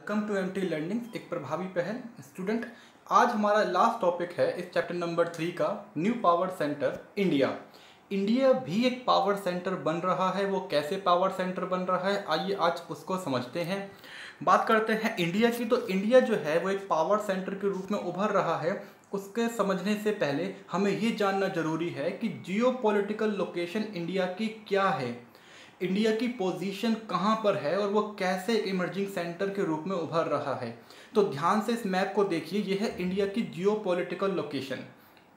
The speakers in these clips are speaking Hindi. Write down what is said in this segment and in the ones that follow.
वेलकम टू एमटी लर्निंग, एक प्रभावी पहल। स्टूडेंट, आज हमारा लास्ट टॉपिक है इस चैप्टर नंबर 3 का, new power centre India. India भी एक पावर सेंटर बन रहा है। वो कैसे पावर सेंटर बन रहा है, आइए आज उसको समझते हैं। बात करते हैं इंडिया की। तो इंडिया जो है वो एक पावर सेंटर के रूप में उभर रहा है। उसके समझने से पहले हमें ये जानना जरूरी है कि जियो पॉलिटिकल लोकेशन इंडिया की क्या है, इंडिया की पोजीशन कहाँ पर है और वो कैसे इमर्जिंग सेंटर के रूप में उभर रहा है। तो ध्यान से इस मैप को देखिए, ये है इंडिया की जियो पॉलिटिकल लोकेशन।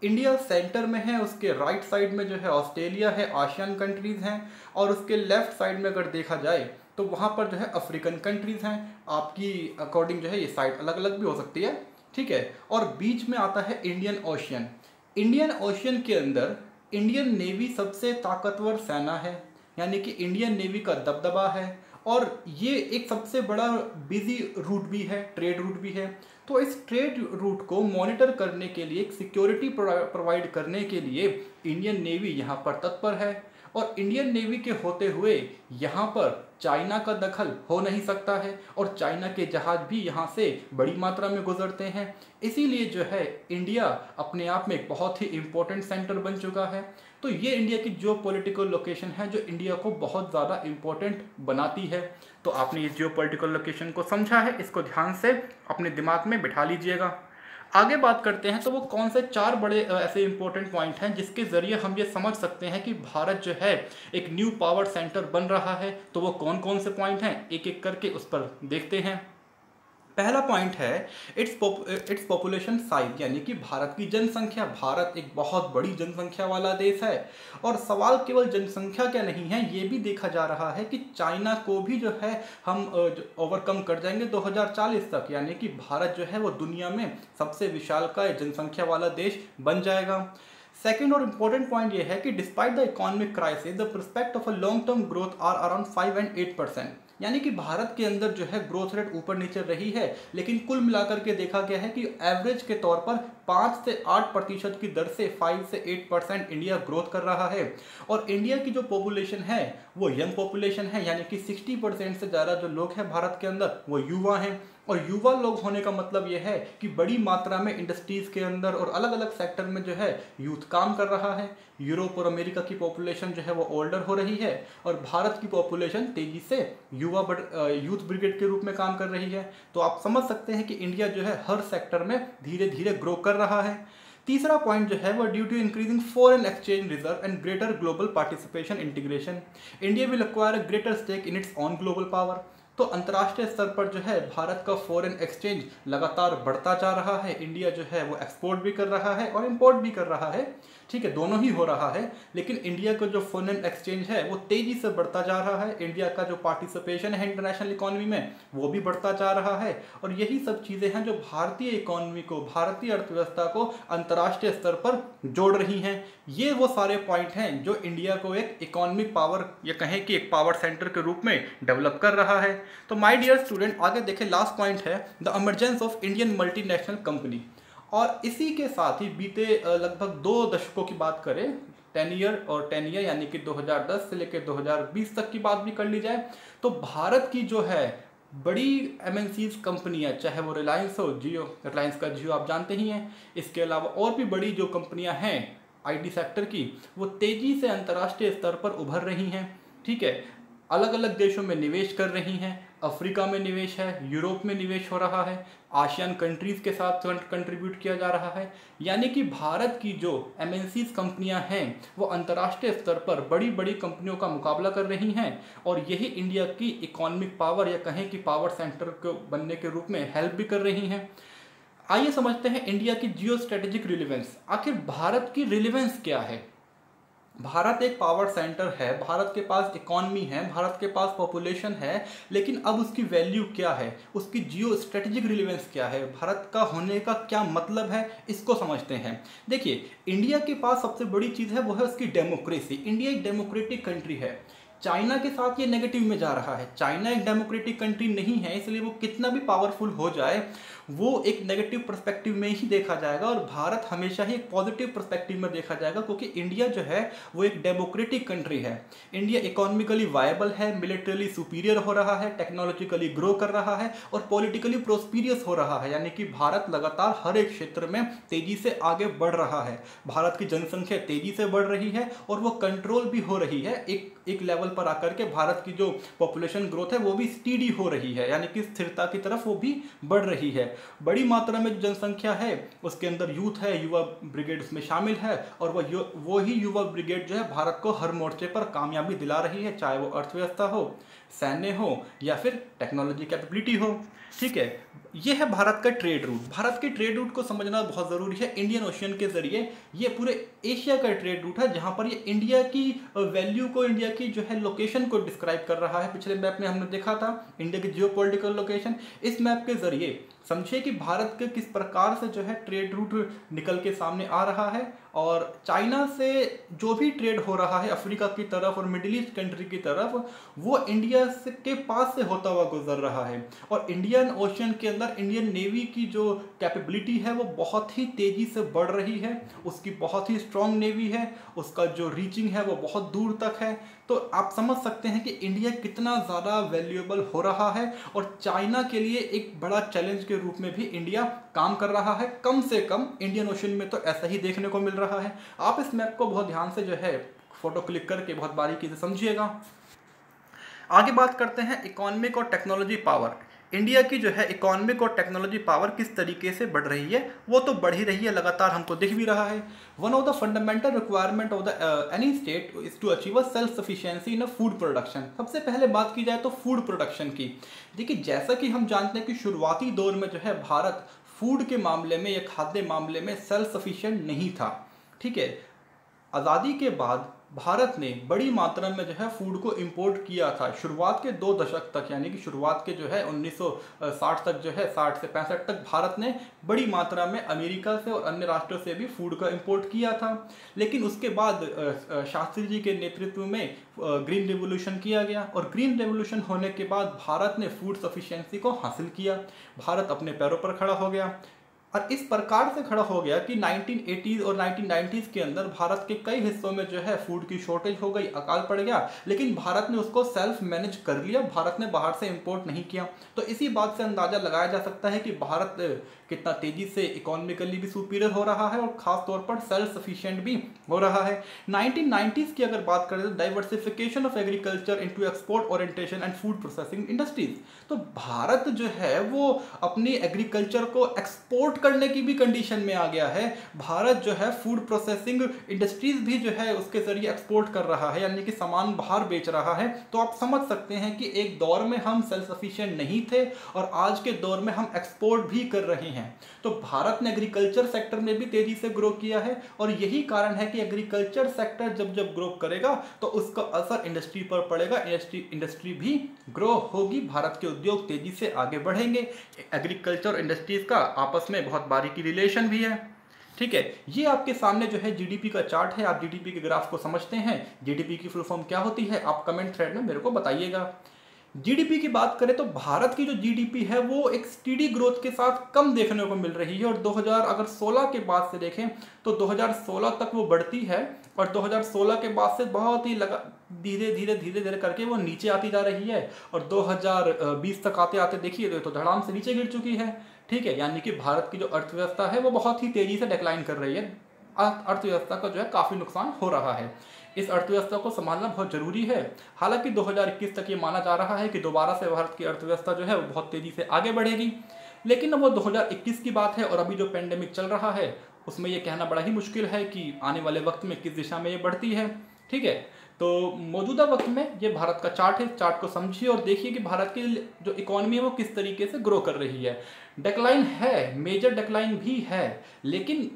इंडिया सेंटर में है, उसके राइट साइड में जो है ऑस्ट्रेलिया है, आसियान कंट्रीज़ हैं, और उसके लेफ्ट साइड में अगर देखा जाए तो वहाँ पर जो है अफ्रीकन कंट्रीज़ हैं। आपकी अकॉर्डिंग जो है ये साइड अलग अलग भी हो सकती है, ठीक है। और बीच में आता है इंडियन ओशियन। इंडियन ओशियन के अंदर इंडियन नेवी सबसे ताकतवर सेना है, यानी कि इंडियन नेवी का दबदबा है, और ये एक सबसे बड़ा बिजी रूट भी है, ट्रेड रूट भी है। तो इस ट्रेड रूट को मॉनिटर करने के लिए, एक सिक्योरिटी प्रोवाइड करने के लिए इंडियन नेवी यहाँ पर तत्पर है। और इंडियन नेवी के होते हुए यहाँ पर चाइना का दखल हो नहीं सकता है, और चाइना के जहाज भी यहाँ से बड़ी मात्रा में गुजरते हैं। इसीलिए जो है इंडिया अपने आप में एक बहुत ही इम्पोर्टेंट सेंटर बन चुका है। तो ये इंडिया की जियो पॉलिटिकल लोकेशन है जो इंडिया को बहुत ज़्यादा इम्पोर्टेंट बनाती है। तो आपने ये जियो पॉलिटिकल लोकेशन को समझा है, इसको ध्यान से अपने दिमाग में बिठा लीजिएगा। आगे बात करते हैं, तो वो कौन से 4 बड़े ऐसे इंपॉर्टेंट पॉइंट हैं जिसके ज़रिए हम ये समझ सकते हैं कि भारत जो है एक न्यू पावर सेंटर बन रहा है। तो वो कौन कौन से पॉइंट हैं, एक एक करके उस पर देखते हैं। पहला पॉइंट है इट्स पॉपुलेशन साइज, यानी कि भारत की जनसंख्या। भारत एक बहुत बड़ी जनसंख्या वाला देश है, और सवाल केवल जनसंख्या का नहीं है, ये भी देखा जा रहा है कि चाइना को भी जो है हम ओवरकम कर जाएंगे 2040 तक, यानी कि भारत जो है वो दुनिया में सबसे विशालकाय जनसंख्या वाला देश बन जाएगा। सेकेंड और इम्पोर्टेंट पॉइंट ये है कि despite the economic crisis the prospect of a long term growth are around 5 and 8%, यानी कि भारत के अंदर जो है ग्रोथ रेट ऊपर नीचे रही है, लेकिन कुल मिलाकर के देखा गया है कि एवरेज के तौर पर 5 से 8% की दर से 5 से 8% इंडिया ग्रोथ कर रहा है। और इंडिया की जो पॉपुलेशन है वो यंग पॉपुलेशन है, यानी कि 60% से ज़्यादा जो लोग हैं भारत के अंदर वो युवा हैं। और युवा लोग होने का मतलब ये है कि बड़ी मात्रा में इंडस्ट्रीज़ के अंदर और अलग अलग सेक्टर में जो है यूथ काम कर रहा है। यूरोप और अमेरिका की पॉपुलेशन जो है वो ओल्डर हो रही है, और भारत की पॉपुलेशन तेज़ी से यूथ ब्रिगेड के रूप में काम कर रही है। तो आप समझ सकते हैं कि इंडिया जो है हर सेक्टर में धीरे धीरे ग्रो कर रहा है। तीसरा पॉइंट जो है वो due to increasing foreign exchange reserve and greater global participation integration, India will acquire a greater stake in its own global power. तो अंतर्राष्ट्रीय स्तर पर जो है भारत का फॉरेन एक्सचेंज लगातार बढ़ता जा रहा है। इंडिया जो है वो एक्सपोर्ट भी कर रहा है और इंपोर्ट भी कर रहा है, ठीक है, दोनों ही हो रहा है। लेकिन इंडिया का जो फॉरेन एक्सचेंज है वो तेज़ी से बढ़ता जा रहा है। इंडिया का जो पार्टिसिपेशन है इंटरनेशनल इकोनॉमी में वो भी बढ़ता जा रहा है। और यही सब चीज़ें हैं जो भारतीय इकोनॉमी को, भारतीय अर्थव्यवस्था को अंतर्राष्ट्रीय स्तर पर जोड़ रही हैं। ये वो सारे पॉइंट हैं जो इंडिया को एक इकोनॉमिक पावर, या कहें कि एक पावर सेंटर के रूप में डेवलप कर रहा है। तो माय डियर स्टूडेंट, आगे देखें, लास्ट पॉइंट है the emergence of Indian multinational company. और इसी के साथ ही बीते लगभग 2 दशकों की बात करें, 10 ईयर यानी कि 2010 से लेकर 2020 तक की बात भी कर ली जाए, तो भारत की जो है बड़ी एमएनसीज कंपनियां, चाहे वो रिलायंस हो, जियो, रिलायंस का जियो आप जानते ही हैं, इसके अलावा और भी बड़ी जो कंपनियां हैं आईटी सेक्टर की, वो तेज़ी से अंतर्राष्ट्रीय स्तर पर उभर रही हैं, ठीक है। अलग अलग देशों में निवेश कर रही हैं। अफ्रीका में निवेश है, यूरोप में निवेश हो रहा है, आसियान कंट्रीज़ के साथ कंट्रीब्यूट किया जा रहा है। यानी कि भारत की जो एमएनसीज कंपनियां हैं वो अंतर्राष्ट्रीय स्तर पर बड़ी बड़ी कंपनियों का मुकाबला कर रही हैं, और यही इंडिया की इकोनॉमिक पावर, या कहें कि पावर सेंटर को बनने के रूप में हेल्प भी कर रही हैं। आइए समझते हैं इंडिया की जियो स्ट्रेटेजिक रिलेवेंस। आखिर भारत की रिलेवेंस क्या है। भारत एक पावर सेंटर है, भारत के पास इकॉनमी है, भारत के पास पॉपुलेशन है, लेकिन अब उसकी वैल्यू क्या है, उसकी जियो स्ट्रेटेजिक रिलेवेंस क्या है, भारत का होने का क्या मतलब है, इसको समझते हैं। देखिए, इंडिया के पास सबसे बड़ी चीज़ है वो है उसकी डेमोक्रेसी। इंडिया एक डेमोक्रेटिक कंट्री है। चाइना के साथ ये नेगेटिव में जा रहा है। चाइना एक डेमोक्रेटिक कंट्री नहीं है, इसलिए वो कितना भी पावरफुल हो जाए वो एक नेगेटिव पर्सपेक्टिव में ही देखा जाएगा, और भारत हमेशा ही एक पॉजिटिव पर्सपेक्टिव में देखा जाएगा, क्योंकि इंडिया जो है वो एक डेमोक्रेटिक कंट्री है। इंडिया इकोनॉमिकली वायबल है, मिलिटरीली सुपीरियर हो रहा है, टेक्नोलॉजिकली ग्रो कर रहा है और पॉलिटिकली प्रोस्पीरियस हो रहा है। यानी कि भारत लगातार हर एक क्षेत्र में तेजी से आगे बढ़ रहा है। भारत की जनसंख्या तेजी से बढ़ रही है और वो कंट्रोल भी हो रही है। एक लेवल पर आकर के भारत की जो पॉपुलेशन ग्रोथ है वो भी स्टीडी हो रही है, यानी कि स्थिरता की तरफ वो भी बढ़ रही है। बड़ी मात्रा में जो जनसंख्या है उसके अंदर यूथ है, युवा ब्रिगेड उसमें शामिल है, और वो ही युवा ब्रिगेड जो है भारत को हर मोर्चे पर कामयाबी दिला रही है, चाहे वो अर्थव्यवस्था हो, सैन्य हो या फिर टेक्नोलॉजी कैपेबिलिटी हो। ठीक है, ये है भारत का ट्रेड रूट। भारत के ट्रेड रूट को समझना बहुत ज़रूरी है। इंडियन ओशियन के जरिए ये पूरे एशिया का ट्रेड रूट है, जहाँ पर ये इंडिया की वैल्यू को, इंडिया की जो है लोकेशन को डिस्क्राइब कर रहा है। पिछले मैप में हमने देखा था इंडिया की जियोपॉलिटिकल लोकेशन। इस मैप के जरिए समझिए कि भारत के किस प्रकार से जो है ट्रेड रूट निकल के सामने आ रहा है, और चाइना से जो भी ट्रेड हो रहा है अफ्रीका की तरफ और मिडिल ईस्ट कंट्री की तरफ, वो इंडिया के पास से होता हुआ गुजर रहा है। और इंडियन ओशियन के अंदर इंडियन नेवी की जो कैपेबिलिटी है वो बहुत ही तेज़ी से बढ़ रही है। उसकी बहुत ही स्ट्रॉन्ग नेवी है, उसका जो रीचिंग है वो बहुत दूर तक है। तो आप समझ सकते हैं कि इंडिया कितना ज़्यादा वैल्यूएबल हो रहा है, और चाइना के लिए एक बड़ा चैलेंज के रूप में भी इंडिया काम कर रहा है। कम से कम इंडियन ओशन में तो ऐसा ही देखने को मिल रहा है। आप इस मैप को बहुत ध्यान से जो है फोटो क्लिक करके बहुत बारीकी से समझिएगा। आगे बात करते हैं इकोनॉमिक और टेक्नोलॉजी पावर। इंडिया की जो है इकोनॉमिक और टेक्नोलॉजी पावर किस तरीके से बढ़ रही है, वो तो बढ़ ही रही है, लगातार हमको दिख भी रहा है। One of the fundamental requirement of the any state is to achieve a self sufficiency in a food production. सबसे पहले बात की जाए तो फूड प्रोडक्शन की। देखिए, जैसा कि हम जानते हैं कि शुरुआती दौर में जो है भारत फूड के मामले में या खाद्य मामले में सेल्फ सफिशिएंट नहीं था। ठीक है, आज़ादी के बाद भारत ने बड़ी मात्रा में जो है फूड को इंपोर्ट किया था। शुरुआत के 2 दशक तक, यानी कि शुरुआत के जो है 1960 तक जो है 60 से 65 तक भारत ने बड़ी मात्रा में अमेरिका से और अन्य राष्ट्रों से भी फूड का इंपोर्ट किया था। लेकिन उसके बाद शास्त्री जी के नेतृत्व में ग्रीन रेवोल्यूशन किया गया, और ग्रीन रेवोल्यूशन होने के बाद भारत ने फूड सफिशिएंसी को हासिल किया। भारत अपने पैरों पर खड़ा हो गया, और इस प्रकार से खड़ा हो गया कि 1980s और 1990s के अंदर भारत के कई हिस्सों में जो है फूड की शॉर्टेज हो गई, अकाल पड़ गया, लेकिन भारत ने उसको सेल्फ मैनेज कर लिया। भारत ने बाहर से इंपोर्ट नहीं किया। तो इसी बात से अंदाजा लगाया जा सकता है कि भारत कितना तेजी से इकोनॉमिकली भी सुपीरियर हो रहा है और खास तौर पर सेल्फ सफिशिएंट भी हो रहा है। 1990s की अगर बात करें तो diversification of agriculture into export orientation and food processing industries. तो भारत जो है वो अपनी एग्रीकल्चर को एक्सपोर्ट करने की भी कंडीशन में आ गया है। भारत जो है फूड प्रोसेसिंग इंडस्ट्रीज भी जो है उसके जरिए एक्सपोर्ट कर रहा है, यानी कि सामान बाहर बेच रहा है। तो आप समझ सकते हैं कि एक दौर में हम सेल्फ सफिशिएंट नहीं थे और आज के दौर में हम एक्सपोर्ट भी कर रहे हैं। तो भारत ने एग्रीकल्चर सेक्टर में भी तेजी से ग्रो किया है, और यही कारण है कि एग्रीकल्चर सेक्टर जब जब ग्रो करेगा तो उसका असर इंडस्ट्री पर पड़ेगा। इंडस्ट्री भी ग्रो होगी, भारत के उद्योग तेजी से आगे बढ़ेंगे। एग्रीकल्चर इंडस्ट्रीज का आपस में बहुत बारीकी रिलेशन भी है। ठीक है, ये आपके सामने जो है जीडीपी का चार्ट है। आप जीडीपी के ग्राफ को समझते हैं। जीडीपी की फुल फॉर्म क्या होती है, आप कमेंट थ्रेड में मेरे को बताइएगा। जीडीपी की बात करें तो भारत की जो जीडीपी है वो एक स्टीडी ग्रोथ के साथ कम देखने को मिल रही है, और 2016 के बाद से देखें तो 2016 तक वो बढ़ती है, और 2016 के बाद से बहुत ही धीरे धीरे करके वो नीचे आती जा रही है, और 2020 तक आते आते देखिए तो धड़ाम से नीचे गिर चुकी है। ठीक है, यानी कि भारत की जो अर्थव्यवस्था है वो बहुत ही तेजी से डिक्लाइन कर रही है। अर्थव्यवस्था का जो है काफ़ी नुकसान हो रहा है। इस अर्थव्यवस्था को संभालना बहुत जरूरी है। हालांकि 2021 तक ये माना जा रहा है कि दोबारा से भारत की अर्थव्यवस्था जो है वो बहुत तेजी से आगे बढ़ेगी, लेकिन अब वो 2021 की बात है, और अभी जो पेंडेमिक चल रहा है उसमें ये कहना बड़ा ही मुश्किल है कि आने वाले वक्त में किस दिशा में ये बढ़ती है। ठीक है, तो मौजूदा वक्त में ये भारत का चार्ट है। चार्ट को समझिए और देखिए कि भारत की जो इकोनॉमी है वो किस तरीके से ग्रो कर रही है। डिक्लाइन है, मेजर डिक्लाइन भी है, लेकिन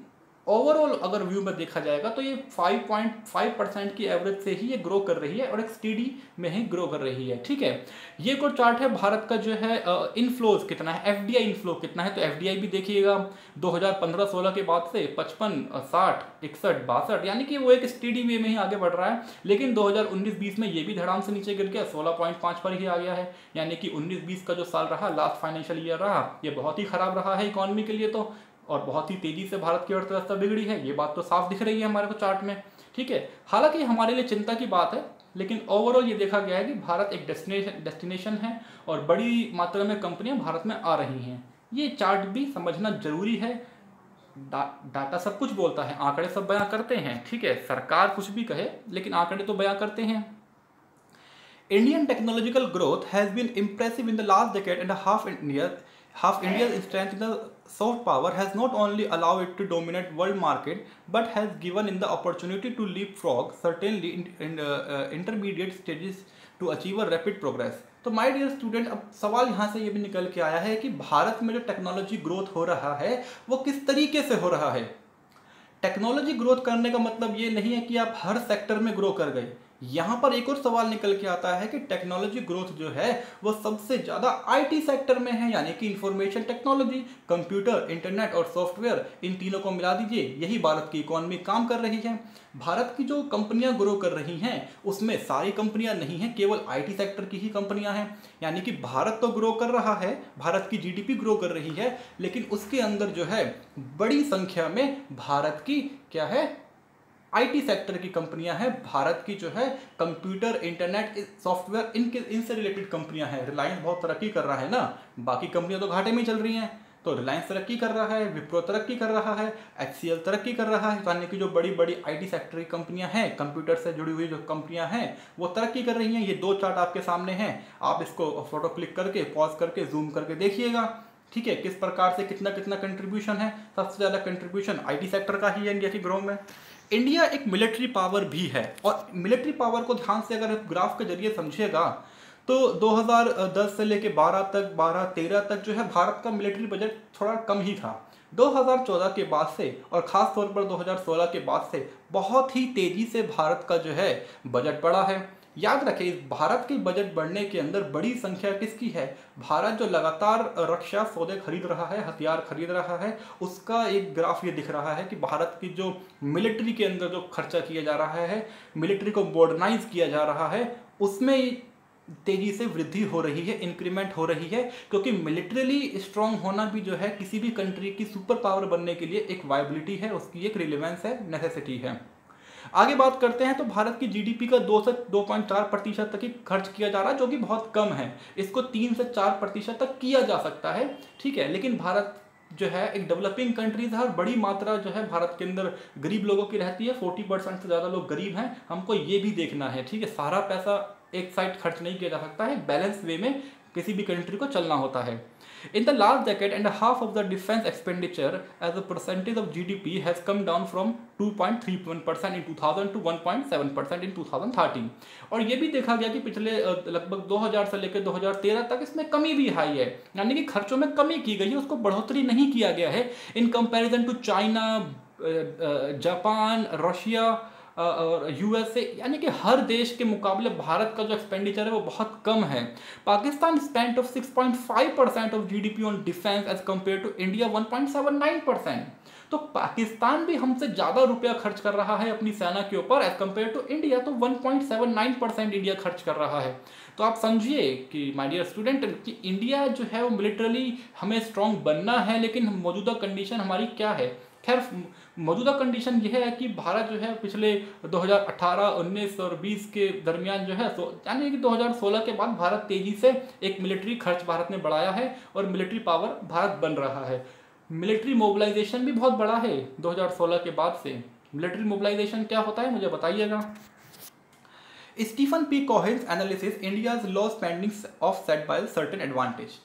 ओवरऑल अगर व्यू में देखा जाएगा तो ये 5.5% की एवरेज से ही ये ग्रो कर रही है और एक स्टीडी में ही ग्रो कर रही है। ठीक है, ये कोई चार्ट है भारत का जो है इनफ्लोज कितना है, एफडीआई इनफ्लो कितना है। तो एफडीआई भी देखिएगा 2015-16 के बाद से 55, 60, 61, 62, यानी कि वो एक स्टीडी वे में ही आगे बढ़ रहा है। लेकिन 2019-20 में ये भी धड़ाम से नीचे गिर गया, 16.5 पर ही आ गया है। यानी कि 19-20 का जो साल रहा, लास्ट फाइनेंशियल ईयर रहा, ये बहुत ही खराब रहा है इकोनॉमी के लिए तो, और बहुत ही तेजी से भारत की अर्थव्यवस्था बिगड़ी है, ये बात तो साफ दिख रही है हमारे को चार्ट में। ठीक है, हालांकि हमारे लिए चिंता की बात है, लेकिन ओवरऑल ये देखा गया है कि भारत एक डेस्टिनेशन है और बड़ी मात्रा में कंपनियां भारत में आ रही हैं। ये चार्ट भी समझना जरूरी है। डाटा सब कुछ बोलता है, आंकड़े सब बयां करते हैं। ठीक है, सरकार कुछ भी कहे लेकिन आंकड़े तो बयां करते हैं। Indian technological growth has been impressive in the last decade and a half. India's strength in the soft power has not only allowed it to dominate world market, but has given it the opportunity to leapfrog certainly in intermediate stages to achieve a rapid progress. तो माय डियर स्टूडेंट, अब सवाल यहाँ से ये भी निकल के आया है कि भारत में जो टेक्नोलॉजी ग्रोथ हो रहा है वो किस तरीके से हो रहा है। टेक्नोलॉजी ग्रोथ करने का मतलब ये नहीं है कि आप हर सेक्टर में ग्रो कर गए। यहाँ पर एक और सवाल निकल के आता है कि टेक्नोलॉजी ग्रोथ जो है वो सबसे ज़्यादा आईटी सेक्टर में है, यानी कि इंफॉर्मेशन टेक्नोलॉजी, कंप्यूटर, इंटरनेट और सॉफ्टवेयर, इन तीनों को मिला दीजिए, यही भारत की इकोनॉमी काम कर रही है। भारत की जो कंपनियां ग्रो कर रही हैं उसमें सारी कंपनियां नहीं हैं, केवल आईटी सेक्टर की ही कंपनियां हैं। यानी कि भारत तो ग्रो कर रहा है, भारत की जीडीपी ग्रो कर रही है, लेकिन उसके अंदर जो है बड़ी संख्या में भारत की क्या है, आईटी सेक्टर की कंपनियां हैं। भारत की जो है कंप्यूटर, इंटरनेट, सॉफ्टवेयर, इनसे रिलेटेड कंपनियां हैं। रिलायंस बहुत तरक्की कर रहा है ना, बाकी कंपनियां तो घाटे में चल रही हैं। तो रिलायंस तरक्की कर रहा है, विप्रो तरक्की कर रहा है, एचसीएल तरक्की कर रहा है, यानी कि जो बड़ी बड़ी आईटी सेक्टर की कंपनियां हैं, कंप्यूटर से जुड़ी हुई जो कंपनियां हैं वो तरक्की कर रही हैं। ये दो चार्ट आपके सामने हैं, आप इसको फोटो क्लिक करके पॉज करके जूम करके देखिएगा। ठीक है, किस प्रकार से कितना कितना कंट्रीब्यूशन है। सबसे ज़्यादा कंट्रीब्यूशन आईटी सेक्टर का ही है इंडिया की ग्रोथ में। इंडिया एक मिलिट्री पावर भी है, और मिलिट्री पावर को ध्यान से अगर ग्राफ के जरिए समझिएगा तो 2010 से लेके 12 तक, 12-13 तक जो है भारत का मिलिट्री बजट थोड़ा कम ही था। 2014 के बाद से और ख़ास तौर पर 2016 के बाद से बहुत ही तेज़ी से भारत का जो है बजट बढ़ा है। याद रखें, इस भारत के बजट बढ़ने के अंदर बड़ी संख्या किसकी है, भारत जो लगातार रक्षा सौदे खरीद रहा है, हथियार खरीद रहा है, उसका एक ग्राफ ये दिख रहा है कि भारत की जो मिलिट्री के अंदर जो खर्चा किया जा रहा है, मिलिट्री को मॉडर्नाइज किया जा रहा है, उसमें तेजी से वृद्धि हो रही है, इंक्रीमेंट हो रही है। क्योंकि मिलिट्रीली स्ट्रांग होना भी जो है किसी भी कंट्री की सुपर पावर बनने के लिए एक वायबिलिटी है, उसकी एक रिलेवेंस है, नेसेसिटी है। आगे बात करते हैं तो भारत की जीडीपी का 2 से 2.4% तक ही खर्च किया जा रहा है, जो कि बहुत कम है। इसको 3 से 4% तक किया जा सकता है। ठीक है, लेकिन भारत जो है एक डेवलपिंग कंट्रीज है और बड़ी मात्रा जो है भारत के अंदर गरीब लोगों की रहती है। 40% से ज़्यादा लोग गरीब हैं, हमको ये भी देखना है। ठीक है, सारा पैसा एक साइड खर्च नहीं किया जा सकता है, बैलेंस वे में किसी भी कंट्री को चलना होता है। In the last decade and a half of the defense expenditure as a percentage of GDP has come down from 2.31% in 2000 to 1.7% in 2013। और ये भी देखा गया कि पिछले लगभग 2000 से लेकर 2013 तक इसमें कमी भी आई है, यानी कि खर्चों में कमी की गई है, उसको बढ़ोतरी नहीं किया गया है in comparison to China, Japan, Russia और यूएसए। यानी कि हर देश के मुकाबले भारत का जो एक्सपेंडिचर है वो बहुत कम है। Pakistan spent of 6.5% of GDP on defence as compare to India 1.79%। तो पाकिस्तान भी हमसे ज़्यादा रुपया खर्च कर रहा है अपनी सेना के ऊपर एज कंपेयर टू इंडिया, तो 1.79% इंडिया खर्च कर रहा है। तो आप समझिए कि माय डियर स्टूडेंट कि इंडिया जो है वो मिलिटरली हमें स्ट्रॉन्ग बनना है, लेकिन मौजूदा कंडीशन हमारी क्या है। खैर, मौजूदा कंडीशन यह है कि भारत जो है पिछले 2018, 19 और 20 के दरमियान जो है यानी कि 2016 के बाद भारत तेजी से एक मिलिट्री खर्च भारत ने बढ़ाया है और मिलिट्री पावर भारत बन रहा है। मिलिट्री मोबिलाइजेशन भी बहुत बड़ा है 2016 के बाद से। मिलिट्री मोबिलाइजेशन क्या होता है मुझे बताइएगा। Stephen P Cohen analysis India's low spending offset by certain advantage.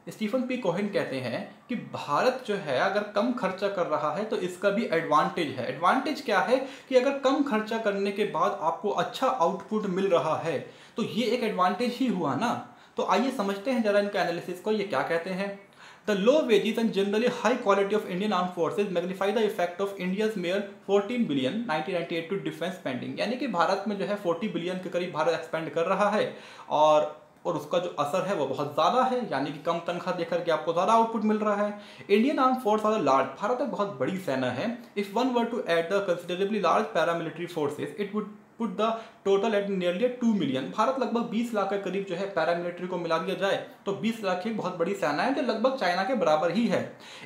Stephen P Cohen कहते हैं कि भारत जो है अगर कम खर्चा कर रहा है तो इसका भी एडवांटेज है। एडवांटेज क्या है कि अगर कम खर्चा करने के बाद आपको अच्छा आउटपुट मिल रहा है तो ये एक एडवांटेज ही हुआ ना। तो आइए समझते हैं जरा इनका एनालिसिस को, ये क्या कहते हैं। The low wages and generally high quality of Indian arm forces magnify the effect of India's mere 14 billion 1998 to defence spending. यानी कि भारत में जो है 40 बिलियन के करीब भारत एक्सपेंड कर रहा है और उसका जो असर है वो बहुत ज़्यादा है, यानी कि कम तनख्वाह देकर के आपको ज़्यादा आउटपुट मिल रहा है। Indian arm force are large, भारत एक बहुत बड़ी सेना है। If one were to add the considerably large paramilitary forces it would put the total at nearly 2 million. भारत लगभग 20 लाख के करीब जो है पैरामिलिट्री को मिला दिया जाए तो 20 लाख की बहुत बड़ी सेना है जो लगभग चाइना के बराबर ही है।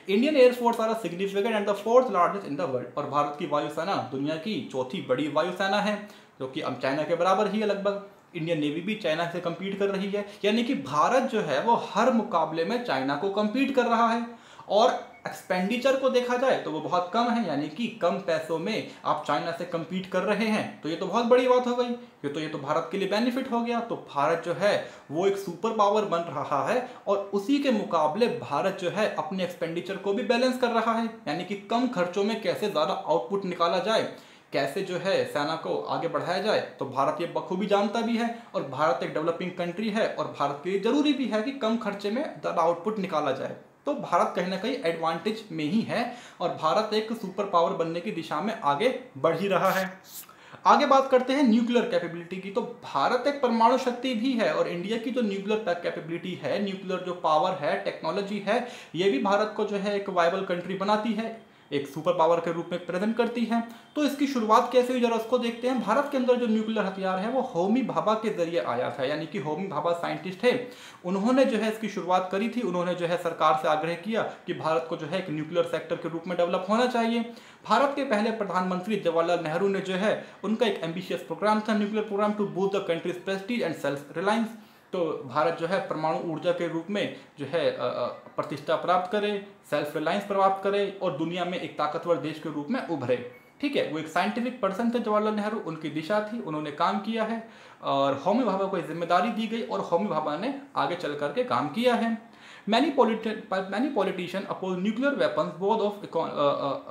Indian air force are significant and the fourth largest in the world. और भारत की वायुसेना दुनिया की चौथी बड़ी वायुसेना है जो कि अब चाइना के बराबर ही है लगभग। इंडियन नेवी भी चाइना से कम्पीट कर रही है, यानी कि भारत जो है वो हर मुकाबले में चाइना को कम्पीट कर रहा है। और एक्सपेंडिचर को देखा जाए तो वो बहुत कम है, यानी कि कम पैसों में आप चाइना से कम्पीट कर रहे हैं, तो ये तो बहुत बड़ी बात हो गई। ये तो भारत के लिए बेनिफिट हो गया। तो भारत जो है वो एक सुपर पावर बन रहा है और उसी के मुकाबले भारत जो है अपने एक्सपेंडिचर को भी बैलेंस कर रहा है, यानी कि कम खर्चों में कैसे ज़्यादा आउटपुट निकाला जाए, कैसे जो है सेना को आगे बढ़ाया जाए, तो भारत ये बखूबी जानता भी है। और भारत एक डेवलपिंग कंट्री है और भारत के लिए जरूरी भी है कि कम खर्चे में ज़्यादा आउटपुट निकाला जाए। तो भारत कहीं ना कहीं एडवांटेज में ही है और भारत एक सुपर पावर बनने की दिशा में आगे बढ़ ही रहा है। आगे बात करते हैं न्यूक्लियर कैपेबिलिटी की। तो भारत एक परमाणु शक्ति भी है और इंडिया की जो न्यूक्लियर कैपेबिलिटी है, न्यूक्लियर जो पावर है, टेक्नोलॉजी है, ये भी भारत को जो है एक वायबल कंट्री बनाती है, एक सुपर पावर के रूप में प्रेजेंट करती है। तो इसकी शुरुआत कैसे हुई जरा उसको देखते हैं। भारत के अंदर जो न्यूक्लियर हथियार है वो होमी भाभा के जरिए आया था, यानी कि होमी भाभा साइंटिस्ट थे, उन्होंने जो है इसकी शुरुआत करी थी। उन्होंने जो है सरकार से आग्रह किया कि भारत को जो है एक न्यूक्लियर सेक्टर के रूप में डेवलप होना चाहिए। भारत के पहले प्रधानमंत्री जवाहरलाल नेहरू ने जो है उनका एक एम्बिशियस प्रोग्राम था, nuclear programme, to boost the country's prestige and self reliance. तो भारत जो है परमाणु ऊर्जा के रूप में जो है प्रतिष्ठा प्राप्त करे, सेल्फ रिलायंस प्राप्त करे और दुनिया में एक ताकतवर देश के रूप में उभरे। ठीक है, वो एक साइंटिफिक पर्सन थे जवाहरलाल नेहरू, उनकी दिशा थी, उन्होंने काम किया है और होमी भाभा को जिम्मेदारी दी गई और होमी भाभा ने आगे चल करके काम किया है। Many politicians oppose nuclear weapons both of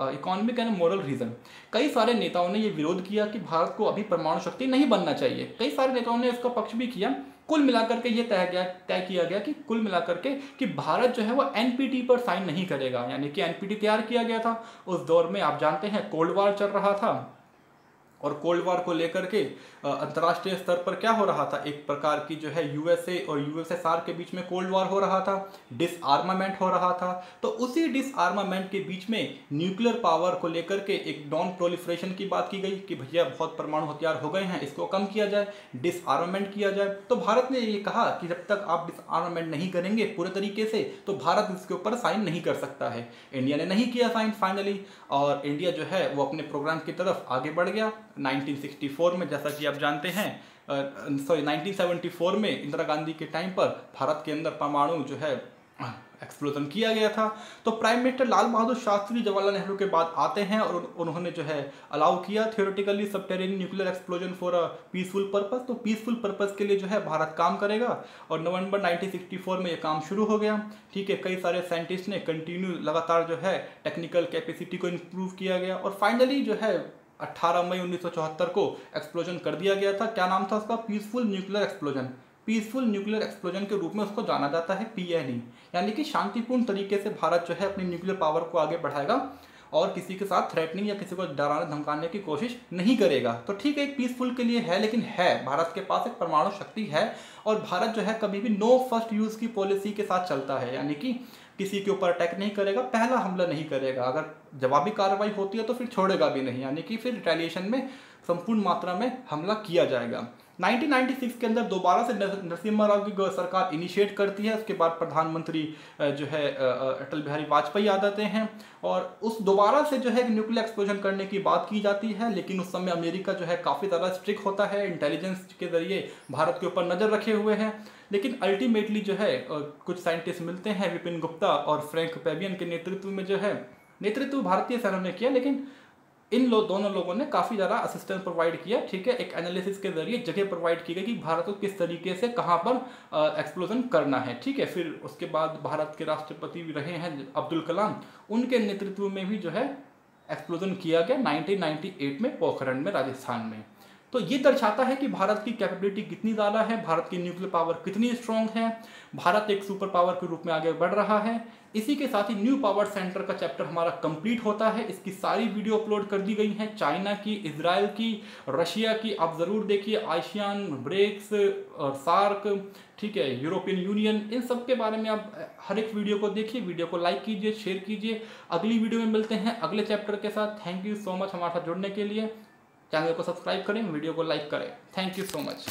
economic and moral reason। कई सारे नेताओं ने ये विरोध किया कि भारत को अभी परमाणु शक्ति नहीं बनना चाहिए। कई सारे नेताओं ने इसका पक्ष भी किया। कुल मिलाकर के ये तय किया गया कि कुल मिलाकर के कि भारत जो है वो एनपीटी पर साइन नहीं करेगा, यानी कि एनपीटी तैयार किया गया था। उस दौर में आप जानते हैं कोल्ड वॉर चल रहा था और कोल्ड वॉर को लेकर के अंतर्राष्ट्रीय स्तर पर क्या हो रहा था, एक प्रकार की जो है यूएसए और यूएसएसआर के बीच में कोल्ड वॉर हो रहा था, डिसआर्मामेंट हो रहा था। तो उसी डिसआर्मामेंट के बीच में न्यूक्लियर पावर को लेकर के एक नॉन प्रोलिफरेशन की बात की गई कि भैया बहुत परमाणु हथियार हो गए हैं, इसको कम किया जाए, डिसआर्मामेंट किया जाए। तो भारत ने ये कहा कि जब तक आप डिसआर्मामेंट नहीं करेंगे पूरे तरीके से तो भारत इसके ऊपर साइन नहीं कर सकता है। इंडिया ने नहीं किया साइन फाइनली और इंडिया जो है वो अपने प्रोग्राम की तरफ आगे बढ़ गया। 1964 में, जैसा कि आप जानते हैं 1974 में इंदिरा गांधी के टाइम पर भारत के अंदर परमाणु जो है एक्सप्लोजन किया गया था। तो प्राइम मिनिस्टर लाल बहादुर शास्त्री जवाहरलाल नेहरू के बाद आते हैं और उन्होंने जो है अलाउ किया theoretically subterranean nuclear explosion for a peaceful purpose. तो पीसफुल पर्पस के लिए जो है भारत काम करेगा और नवंबर 1964 में ये काम शुरू हो गया। ठीक है, कई सारे साइंटिस्ट ने कंटिन्यू लगातार जो है टेक्निकल कैपेसिटी को इम्प्रूव किया गया और फाइनली जो है 18 मई 1974 को एक्सप्लोजन कर दिया गया था। क्या नाम था उसका? Peaceful nuclear explosion. Peaceful nuclear explosion के रूप में उसको जाना जाता है, PNE, यानी कि शांतिपूर्ण तरीके से भारत जो है अपनी न्यूक्लियर पावर को आगे बढ़ाएगा और किसी के साथ थ्रेटनिंग या किसी को डराने धमकाने की कोशिश नहीं करेगा। तो ठीक है, एक पीसफुल के लिए है, लेकिन है भारत के पास एक परमाणु शक्ति है और भारत जो है कभी भी नो फर्स्ट यूज़ की पॉलिसी के साथ चलता है, यानी कि किसी के ऊपर अटैक नहीं करेगा, पहला हमला नहीं करेगा, अगर जवाबी कार्रवाई होती है तो फिर छोड़ेगा भी नहीं, यानी कि फिर रिटेलिएशन में संपूर्ण मात्रा में हमला किया जाएगा। 1996 के अंदर दोबारा से नरसिम्हा राव की सरकार इनिशिएट करती है। उसके बाद प्रधानमंत्री जो है अटल बिहारी वाजपेयी आ जाते हैं और उस दोबारा से जो है न्यूक्लियर एक्सप्लोजन करने की बात की जाती है, लेकिन उस समय अमेरिका जो है काफ़ी ज़्यादा स्ट्रिक्ट होता है, इंटेलिजेंस के जरिए भारत के ऊपर नज़र रखे हुए हैं। लेकिन अल्टीमेटली जो है कुछ साइंटिस्ट मिलते हैं, विपिन गुप्ता और फ्रैंक पेबियन के नेतृत्व में जो है, नेतृत्व भारतीय सेना ने किया, लेकिन इन दोनों लोगों ने काफ़ी ज़्यादा असिस्टेंस प्रोवाइड किया। ठीक है, एक एनालिसिस के जरिए जगह प्रोवाइड की गई कि भारत को किस तरीके से कहाँ पर एक्सप्लोजन करना है। ठीक है, फिर उसके बाद भारत के राष्ट्रपति भी रहे हैं अब्दुल कलाम, उनके नेतृत्व में भी जो है एक्सप्लोजन किया गया 1998 में पोखरण में, राजस्थान में। तो ये दर्शाता है कि भारत की कैपेबिलिटी कितनी ज़्यादा है, भारत की न्यूक्लियर पावर कितनी स्ट्रांग है, भारत एक सुपर पावर के रूप में आगे बढ़ रहा है। इसी के साथ ही न्यू पावर सेंटर का चैप्टर हमारा कंप्लीट होता है। इसकी सारी वीडियो अपलोड कर दी गई हैं, चाइना की, इजराइल की, रशिया की। आप ज़रूर देखिए, आसियान, ब्रिक्स और सार्क, ठीक है, यूरोपियन यूनियन, इन सब के बारे में आप हर एक वीडियो को देखिए। वीडियो को लाइक कीजिए, शेयर कीजिए। अगली वीडियो में मिलते हैं अगले चैप्टर के साथ। थैंक यू सो मच हमारे साथ जुड़ने के लिए। चैनल को सब्सक्राइब करें, वीडियो को लाइक करें। Thank you so much.